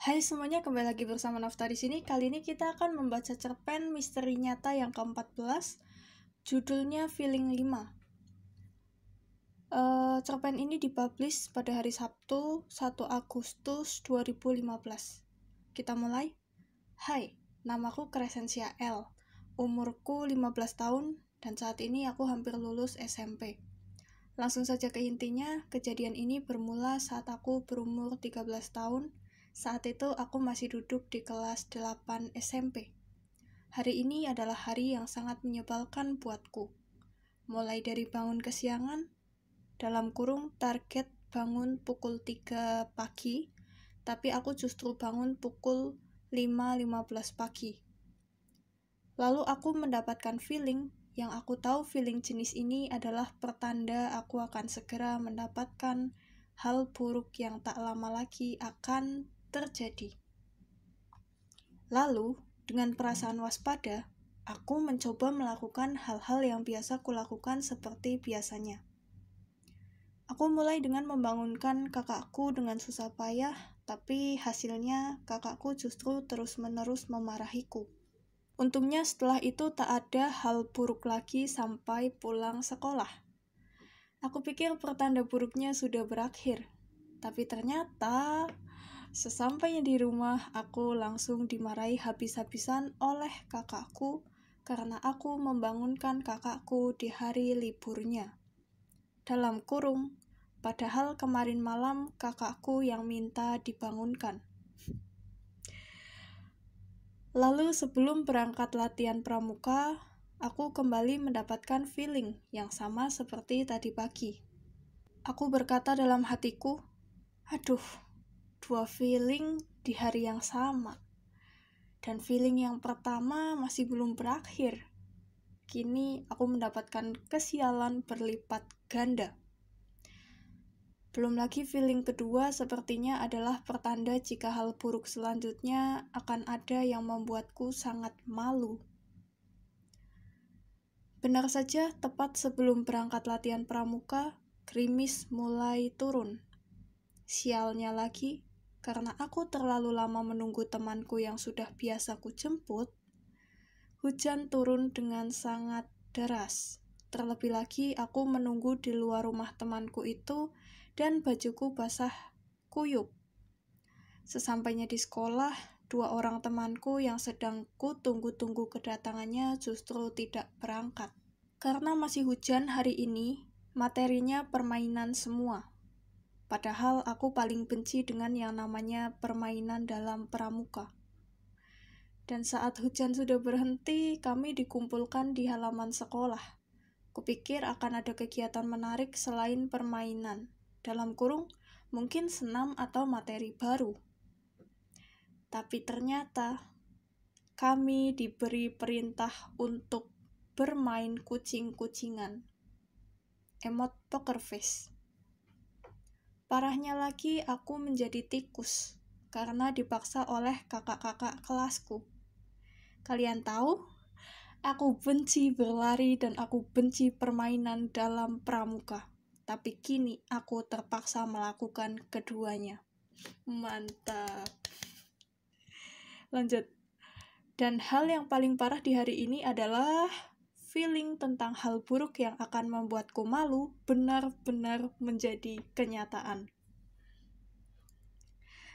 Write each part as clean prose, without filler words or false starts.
Hai semuanya, kembali lagi bersama Nafta di sini. Kali ini kita akan membaca cerpen misteri nyata yang ke-14. Judulnya Feeling 5. Cerpen ini dipublish pada hari Sabtu 1 Agustus 2015. Kita mulai. Hai, namaku Crescentia L. Umurku 15 tahun dan saat ini aku hampir lulus SMP. Langsung saja ke intinya, kejadian ini bermula saat aku berumur 13 tahun. Saat itu aku masih duduk di kelas 8 SMP. Hari ini adalah hari yang sangat menyebalkan buatku. Mulai dari bangun kesiangan, dalam kurung target bangun pukul 3 pagi, tapi aku justru bangun pukul 5.15 pagi. Lalu aku mendapatkan feeling yang aku tahu feeling jenis ini adalah pertanda aku akan segera mendapatkan hal buruk yang tak lama lagi akan terjadi. Lalu, dengan perasaan waspada, aku mencoba melakukan hal-hal yang biasa kulakukan seperti biasanya. Aku mulai dengan membangunkan kakakku dengan susah payah, tapi hasilnya kakakku justru terus-menerus memarahiku. Untungnya setelah itu tak ada hal buruk lagi sampai pulang sekolah. Aku pikir pertanda buruknya sudah berakhir, tapi ternyata sesampainya di rumah aku langsung dimarahi habis-habisan oleh kakakku karena aku membangunkan kakakku di hari liburnya. Dalam kurung, padahal kemarin malam kakakku yang minta dibangunkan. Lalu sebelum berangkat latihan pramuka, aku kembali mendapatkan feeling yang sama seperti tadi pagi. Aku berkata dalam hatiku, aduh, 2 feeling di hari yang sama. Dan feeling yang pertama masih belum berakhir. Kini aku mendapatkan kesialan berlipat ganda. Belum lagi feeling kedua sepertinya adalah pertanda jika hal buruk selanjutnya akan ada yang membuatku sangat malu. Benar saja, tepat sebelum berangkat latihan pramuka, gerimis mulai turun. Sialnya lagi, karena aku terlalu lama menunggu temanku yang sudah biasa kujemput, hujan turun dengan sangat deras. Terlebih lagi, aku menunggu di luar rumah temanku itu dan bajuku basah kuyup. Sesampainya di sekolah, 2 orang temanku yang sedang kutunggu-tunggu kedatangannya justru tidak berangkat. Karena masih hujan hari ini, materinya permainan semua. Padahal aku paling benci dengan yang namanya permainan dalam pramuka. Dan saat hujan sudah berhenti, kami dikumpulkan di halaman sekolah. Kupikir akan ada kegiatan menarik selain permainan. Dalam kurung, mungkin senam atau materi baru. Tapi ternyata, kami diberi perintah untuk bermain kucing-kucingan. Emot poker face. Parahnya lagi, aku menjadi tikus karena dipaksa oleh kakak-kakak kelasku. Kalian tahu, aku benci berlari dan aku benci permainan dalam pramuka. Tapi kini aku terpaksa melakukan keduanya. Mantap. Lanjut. Dan hal yang paling parah di hari ini adalah feeling tentang hal buruk yang akan membuatku malu benar-benar menjadi kenyataan.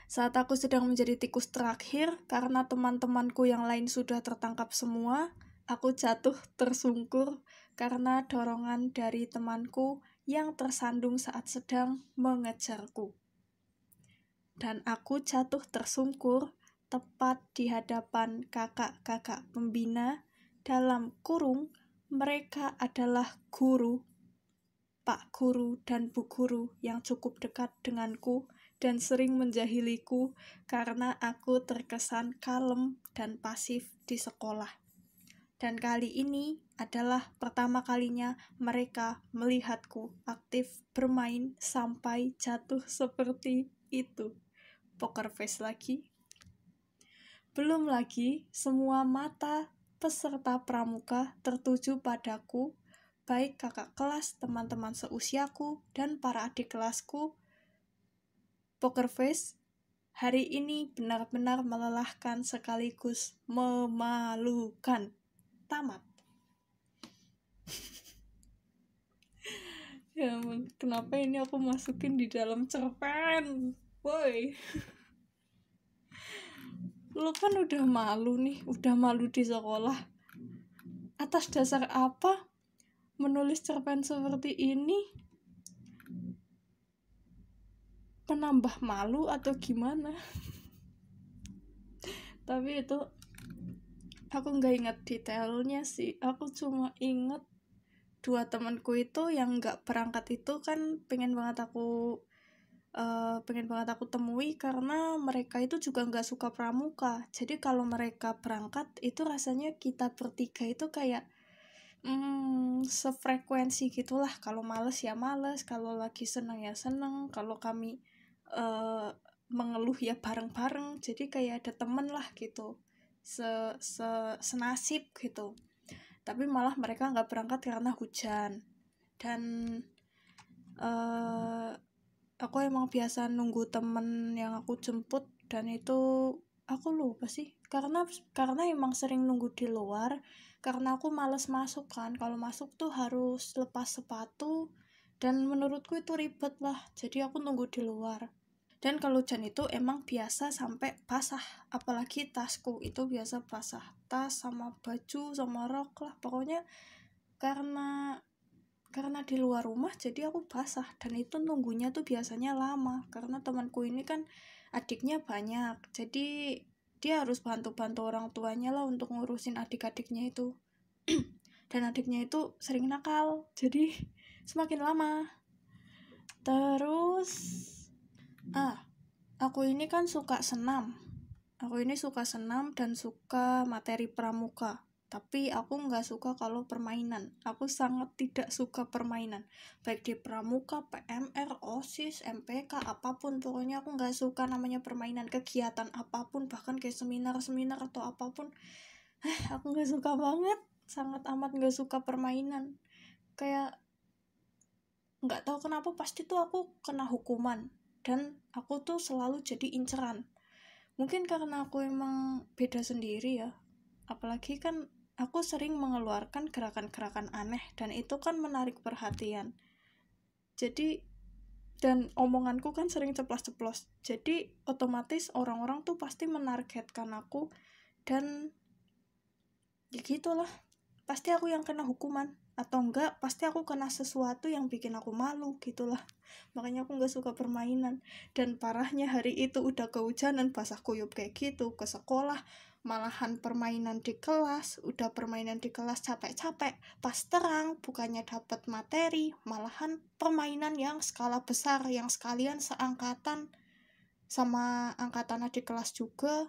Saat aku sedang menjadi tikus terakhir, karena teman-temanku yang lain sudah tertangkap semua, aku jatuh tersungkur karena dorongan dari temanku yang tersandung saat sedang mengejarku. Dan aku jatuh tersungkur tepat di hadapan kakak-kakak pembina. Dalam kurung, mereka adalah guru, Pak Guru dan Bu Guru yang cukup dekat denganku dan sering menjahiliku karena aku terkesan kalem dan pasif di sekolah. Dan kali ini adalah pertama kalinya mereka melihatku aktif bermain sampai jatuh seperti itu. Poker face lagi. Belum lagi, semua mata peserta pramuka tertuju padaku, baik kakak kelas, teman-teman seusiaku, dan para adik kelasku. Poker face, Hari ini benar-benar melelahkan sekaligus memalukan. Tamat. Ya, kenapa ini aku masukin di dalam cerpen? Woi. Lu kan udah malu nih, udah malu di sekolah. Atas dasar apa menulis cerpen seperti ini? Penambah malu atau gimana? Tapi itu aku nggak ingat detailnya sih. Aku cuma inget 2 temanku itu yang nggak berangkat itu kan pengen banget aku temui karena mereka itu juga nggak suka pramuka. Jadi kalau mereka berangkat itu rasanya kita bertiga itu kayak sefrekuensi gitulah. Kalau males ya males, kalau lagi seneng ya seneng, kalau kami mengeluh ya bareng-bareng. Jadi kayak ada temen lah gitu, senasib gitu. Tapi malah mereka nggak berangkat karena hujan. Dan aku emang biasa nunggu temen yang aku jemput, dan itu aku lupa sih karena emang sering nunggu di luar, karena aku males masuk kan. Kalau masuk tuh harus lepas sepatu dan menurutku itu ribet lah, jadi aku nunggu di luar. Dan kalau hujan itu emang biasa sampai basah, apalagi tasku itu biasa basah, tas sama baju sama rok lah pokoknya. Karena di luar rumah jadi aku basah, dan itu nunggunya tuh biasanya lama karena temanku ini kan adiknya banyak, jadi dia harus bantu-bantu orang tuanya lah untuk ngurusin adik-adiknya itu. Dan adiknya itu sering nakal, jadi semakin lama. Terus aku ini kan suka senam. Aku ini suka senam dan suka materi pramuka. Tapi aku nggak suka kalau permainan. Aku sangat tidak suka permainan. Baik di pramuka, PMR, OSIS, MPK, apapun. Pokoknya aku nggak suka namanya permainan. Kegiatan apapun, bahkan kayak seminar-seminar atau apapun. Aku nggak suka banget. Sangat amat nggak suka permainan. Kayak nggak tahu kenapa pasti tuh aku kena hukuman. Dan aku tuh selalu jadi inceran. Mungkin karena aku emang beda sendiri ya. Apalagi kan aku sering mengeluarkan gerakan-gerakan aneh dan itu kan menarik perhatian. Jadi, dan omonganku kan sering ceplas-ceplos. Jadi otomatis orang-orang tuh pasti menargetkan aku, dan ya gitulah. Pasti aku yang kena hukuman, atau enggak pasti aku kena sesuatu yang bikin aku malu gitulah. Makanya aku nggak suka permainan. Dan parahnya hari itu udah kehujanan, basah kuyup kayak gitu, ke sekolah malahan permainan di kelas. Udah permainan di kelas capek-capek, pas terang bukannya dapat materi, malahan permainan yang skala besar yang sekalian seangkatan sama angkatan adik kelas juga.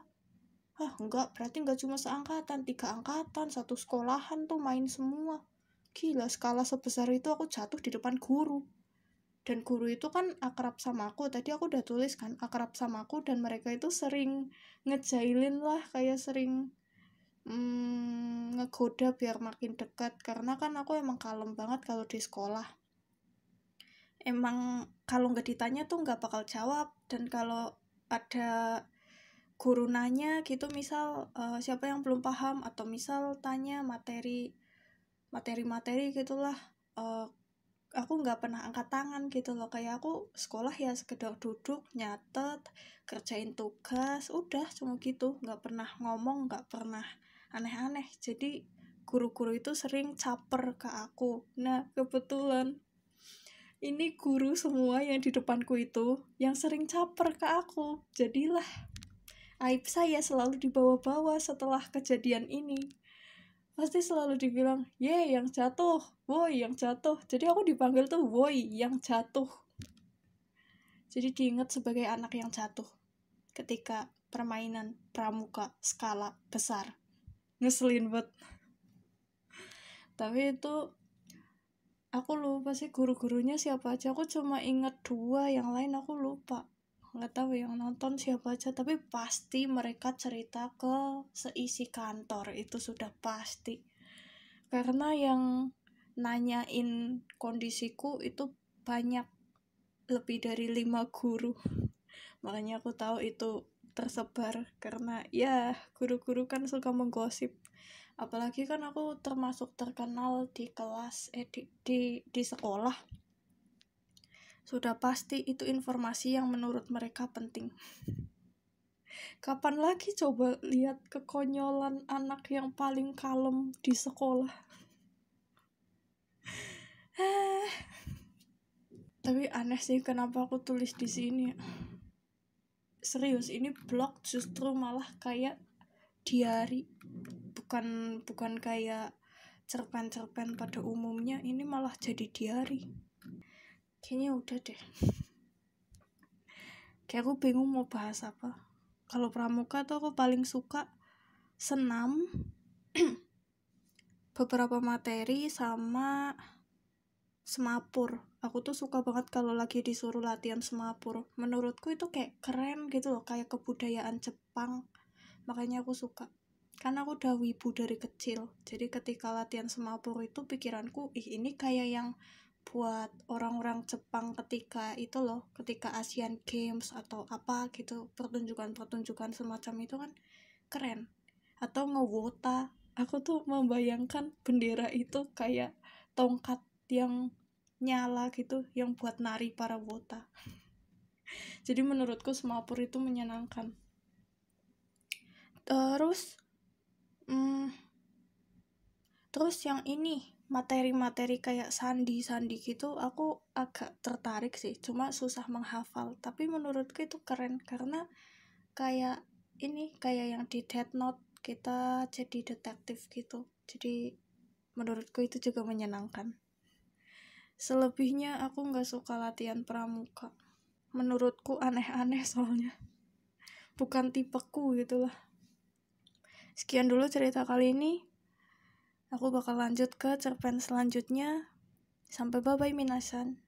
Enggak, berarti enggak cuma seangkatan, 3 angkatan, 1 sekolahan tuh main semua. Gila, skala sebesar itu aku jatuh di depan guru. Dan guru itu kan akrab sama aku, tadi aku udah tulis kan, akrab sama aku, dan mereka itu sering ngejailin lah, kayak sering ngegoda biar makin dekat. Karena kan aku emang kalem banget kalau di sekolah. Emang kalau nggak ditanya tuh nggak bakal jawab. Dan kalau ada guru nanya gitu, misal siapa yang belum paham, atau misal tanya materi gitulah, aku nggak pernah angkat tangan gitu loh. Kayak aku sekolah ya sekedar duduk, nyatet, kerjain tugas, udah cuma gitu, nggak pernah ngomong, nggak pernah aneh-aneh. Jadi guru-guru itu sering caper ke aku. Nah, kebetulan ini guru semua yang di depanku itu yang sering caper ke aku. Jadilah aib saya selalu dibawa-bawa setelah kejadian ini. Pasti selalu dibilang, "Ye, yang jatuh, woi, yang jatuh." Jadi aku dipanggil tuh, "Woi, yang jatuh." Jadi diingat sebagai anak yang jatuh ketika permainan pramuka skala besar. Ngeselin banget. Tapi itu aku lupa sih guru-gurunya siapa aja. Aku cuma ingat 2, yang lain aku lupa. Nggak tahu yang nonton siapa aja, tapi pasti mereka cerita ke seisi kantor, itu sudah pasti. Karena yang nanyain kondisiku itu banyak, lebih dari 5 guru. Makanya aku tahu itu tersebar karena ya guru-guru kan suka menggosip. Apalagi kan aku termasuk terkenal di kelas di sekolah. Sudah pasti itu informasi yang menurut mereka penting. Kapan lagi coba lihat kekonyolan anak yang paling kalem di sekolah? Tapi aneh sih kenapa aku tulis di sini. Serius, ini blog justru malah kayak diary. Bukan kayak cerpen-cerpen pada umumnya, ini malah jadi diary. Kayaknya udah deh. Kayak aku bingung mau bahas apa. Kalau pramuka tuh aku paling suka senam, beberapa materi, sama semapur. Aku tuh suka banget kalau lagi disuruh latihan semapur. Menurutku itu kayak keren gitu loh, kayak kebudayaan Jepang. Makanya aku suka. Karena aku udah wibu dari kecil. Jadi ketika latihan semapur itu pikiranku, ini kayak yang buat orang-orang Jepang ketika itu loh, ketika Asian Games atau apa gitu, pertunjukan-pertunjukan semacam itu kan keren. Atau ngewota, aku tuh membayangkan bendera itu kayak tongkat yang nyala gitu, yang buat nari para wota. Jadi menurutku semapur itu menyenangkan. Terus yang ini, materi-materi kayak sandi gitu, aku agak tertarik sih, cuma susah menghafal. Tapi menurutku itu keren karena kayak yang di Death Note, kita jadi detektif gitu. Jadi menurutku itu juga menyenangkan. Selebihnya aku nggak suka latihan pramuka. Menurutku aneh-aneh soalnya. Bukan tipeku gitulah. Sekian dulu cerita kali ini. Aku bakal lanjut ke cerpen selanjutnya. Sampai bye-bye minasan.